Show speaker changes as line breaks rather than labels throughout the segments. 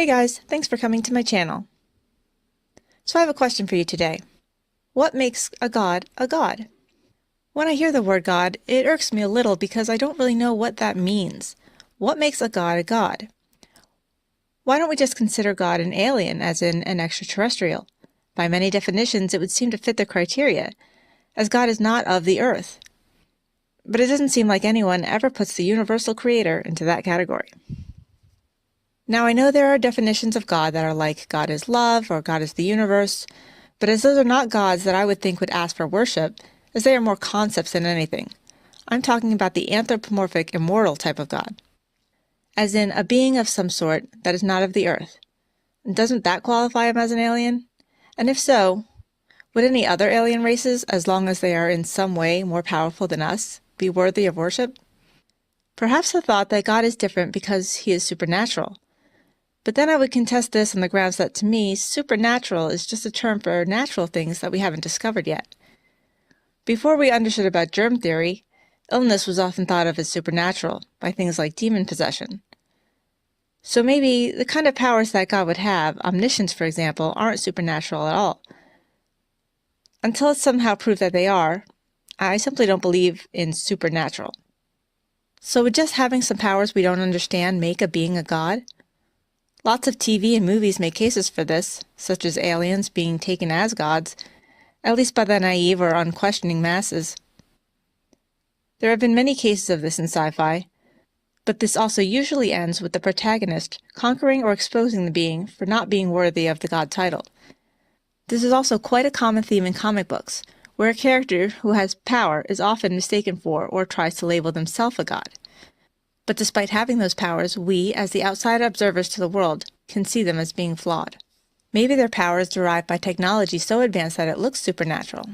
Hey guys, thanks for coming to my channel. So I have a question for you today. What makes a god a god? When I hear the word God, it irks me a little because I don't really know what that means. What makes a god a god? Why don't we just consider God an alien, as in an extraterrestrial? By many definitions, it would seem to fit the criteria, as God is not of the earth. But it doesn't seem like anyone ever puts the universal creator into that category. Now, I know there are definitions of God that are like God is love or God is the universe, but as those are not gods that I would think would ask for worship, as they are more concepts than anything. I'm talking about the anthropomorphic, immortal type of God, as in a being of some sort that is not of the earth. And doesn't that qualify him as an alien? And if so, would any other alien races, as long as they are in some way more powerful than us, be worthy of worship? Perhaps the thought that God is different because he is supernatural. But then I would contest this on the grounds that, to me, supernatural is just a term for natural things that we haven't discovered yet. Before we understood about germ theory, illness was often thought of as supernatural by things like demon possession. So maybe the kind of powers that God would have, omniscience for example, aren't supernatural at all. Until it's somehow proved that they are, I simply don't believe in supernatural. So would just having some powers we don't understand make a being a god? Lots of TV and movies make cases for this, such as aliens being taken as gods, at least by the naive or unquestioning masses. There have been many cases of this in sci-fi, but this also usually ends with the protagonist conquering or exposing the being for not being worthy of the god title. This is also quite a common theme in comic books, where a character who has power is often mistaken for or tries to label themselves a god. But despite having those powers, we, as the outside observers to the world, can see them as being flawed. Maybe their power is derived by technology so advanced that it looks supernatural.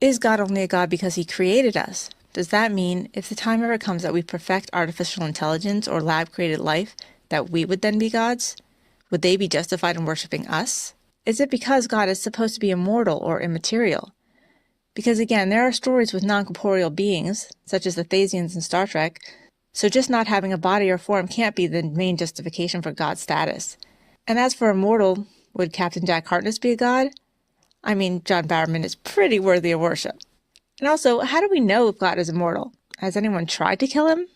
Is God only a god because he created us? Does that mean, if the time ever comes that we perfect artificial intelligence or lab-created life, that we would then be gods? Would they be justified in worshipping us? Is it because God is supposed to be immortal or immaterial? Because again, there are stories with non-corporeal beings, such as the Theisians in Star Trek, so just not having a body or form can't be the main justification for God's status. And as for immortal, would Captain Jack Harkness be a god? I mean, John Barrowman is pretty worthy of worship. And also, how do we know if God is immortal? Has anyone tried to kill him?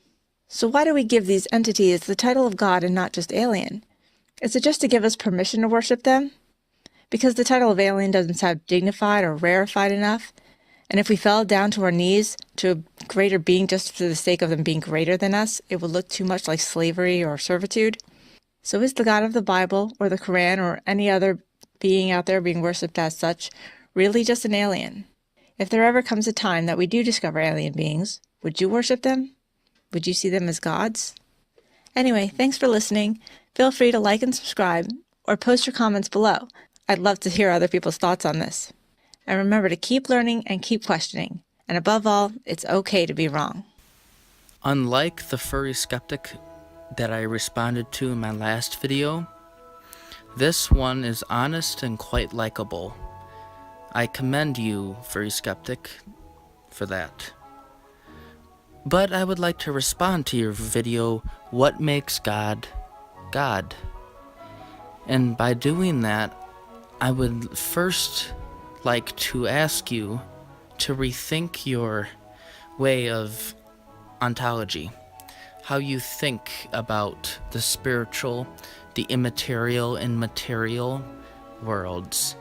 So why do we give these entities the title of God and not just alien? Is it just to give us permission to worship them? Because the title of alien doesn't sound dignified or rarefied enough? And if we fell down to our knees to a greater being just for the sake of them being greater than us, it would look too much like slavery or servitude. So is the God of the Bible or the Quran or any other being out there being worshipped as such really just an alien? If there ever comes a time that we do discover alien beings, would you worship them? Would you see them as gods? Anyway, thanks for listening. Feel free to like and subscribe or post your comments below. I'd love to hear other people's thoughts on this. And remember to keep learning and keep questioning. And above all, it's okay to be wrong.
Unlike the Furry Skeptic that I responded to in my last video, this one is honest and quite likable. I commend you, Furry Skeptic, for that. But I would like to respond to your video, What Makes God, God? And by doing that, I would first like to ask you to rethink your way of ontology, how you think about the spiritual, the immaterial, and material worlds.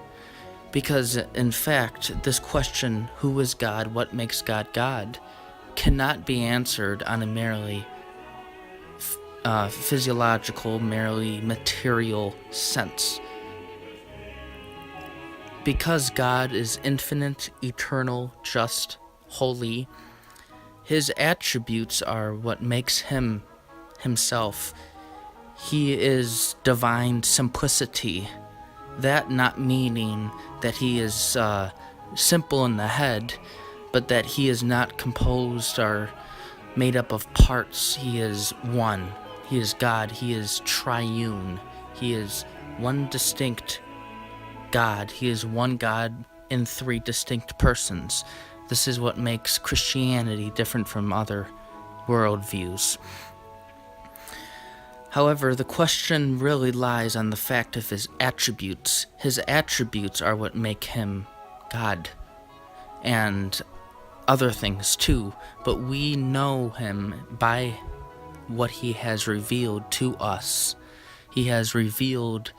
Because, in fact, this question, who is God, what makes God God, cannot be answered on a merely physiological, merely material sense. Because God is infinite, eternal, just, holy, his attributes are what makes him himself. He is divine simplicity, that not meaning that he is simple in the head, but that he is not composed or made up of parts. He is one. He is God. He is triune. He is one distinct God. He is one God in three distinct persons. This is what makes Christianity different from other worldviews. However, the question really lies on the fact of his attributes. His attributes are what make him God, and other things too, but we know him by what he has revealed to us. He has revealed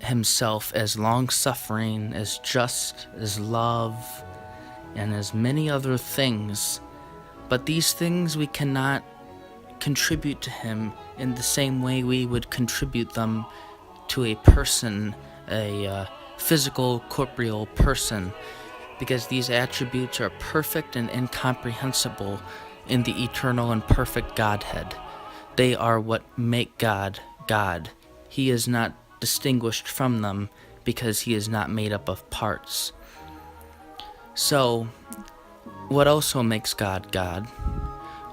himself as long-suffering, as just, as love, and as many other things. But these things we cannot contribute to him in the same way we would contribute them to a person, a physical, corporeal person, because these attributes are perfect and incomprehensible in the eternal and perfect Godhead. They are what make God, God. He is not distinguished from them because he is not made up of parts. So, what also makes God, God?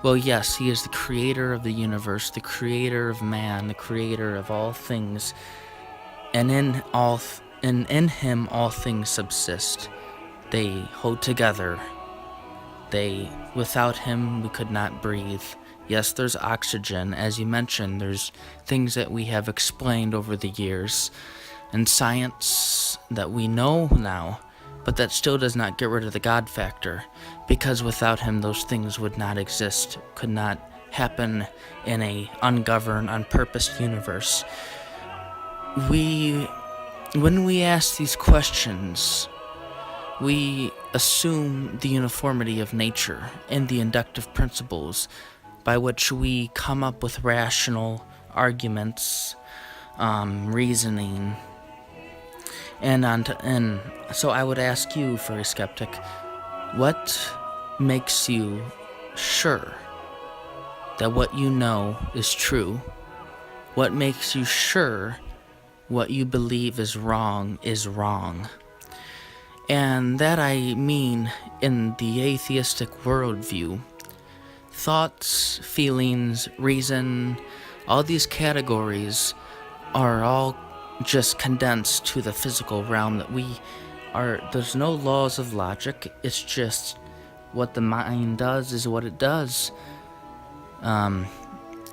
Well, yes, he is the creator of the universe, the creator of man, the creator of all things, and in him all things subsist. They hold together. Without him, we could not breathe. Yes, there's oxygen. As you mentioned, there's things that we have explained over the years, and science that we know now, but that still does not get rid of the God factor, because without him, those things would not exist, could not happen in a ungoverned, unpurposed universe. When we ask these questions, we assume the uniformity of nature and the inductive principles by which we come up with rational arguments, reasoning, and so I would ask you, Furry Skeptic, what makes you sure that what you know is true? What makes you sure what you believe is wrong is wrong? And that I mean in the atheistic worldview. Thoughts, feelings, reason, all these categories are all just condensed to the physical realm that we are. There's no laws of logic. It's just what the mind does is what it does.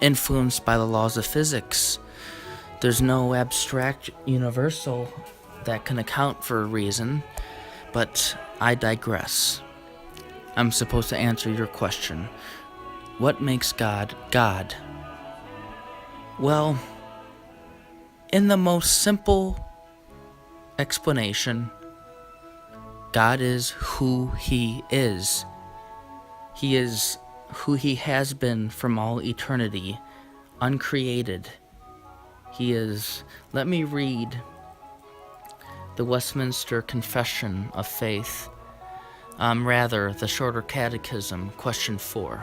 Influenced by the laws of physics. There's no abstract universal that can account for a reason. But I digress. I'm supposed to answer your question. What makes God, God? Well, in the most simple explanation, God is who he is. He is who he has been from all eternity, uncreated. He is, let me read the Westminster Confession of Faith, the Shorter Catechism, question 4.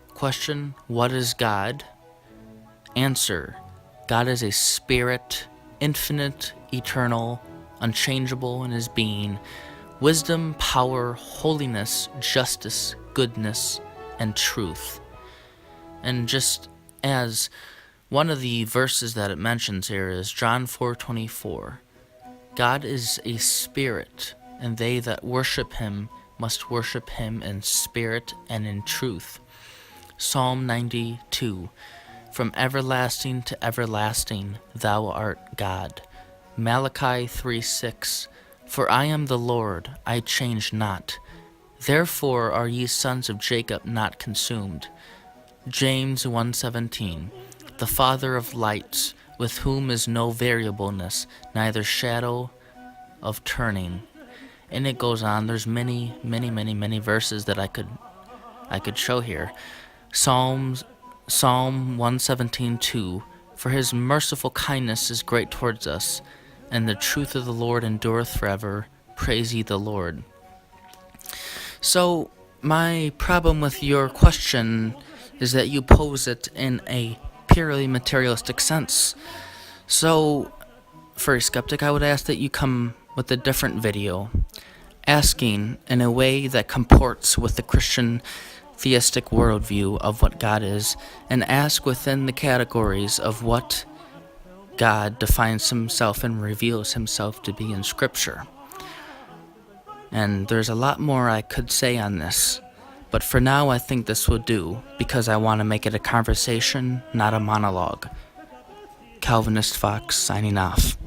Question, what is God? Answer, God is a spirit, infinite, eternal, unchangeable in his being, wisdom, power, holiness, justice, goodness, and truth. And just as one of the verses that it mentions here is John 4:24. God is a spirit, and they that worship him must worship him in spirit and in truth. Psalm 92. From everlasting to everlasting, thou art God. Malachi 3:6. For I am the Lord, I change not. Therefore are ye sons of Jacob not consumed. James 1:17. The Father of lights, with whom is no variableness, neither shadow of turning. And it goes on. There's many verses that I could show here. Psalm 117:2. For his merciful kindness is great towards us, and the truth of the Lord endureth forever. Praise ye the Lord. So my problem with your question is that you pose it in a purely materialistic sense. So, Furry Skeptic, I would ask that you come with a different video, asking in a way that comports with the Christian theistic worldview of what God is, and ask within the categories of what God defines himself and reveals himself to be in Scripture. And there's a lot more I could say on this, But for now, I think this will do, because I want to make it a conversation, not a monologue. Calvinist Fox signing off.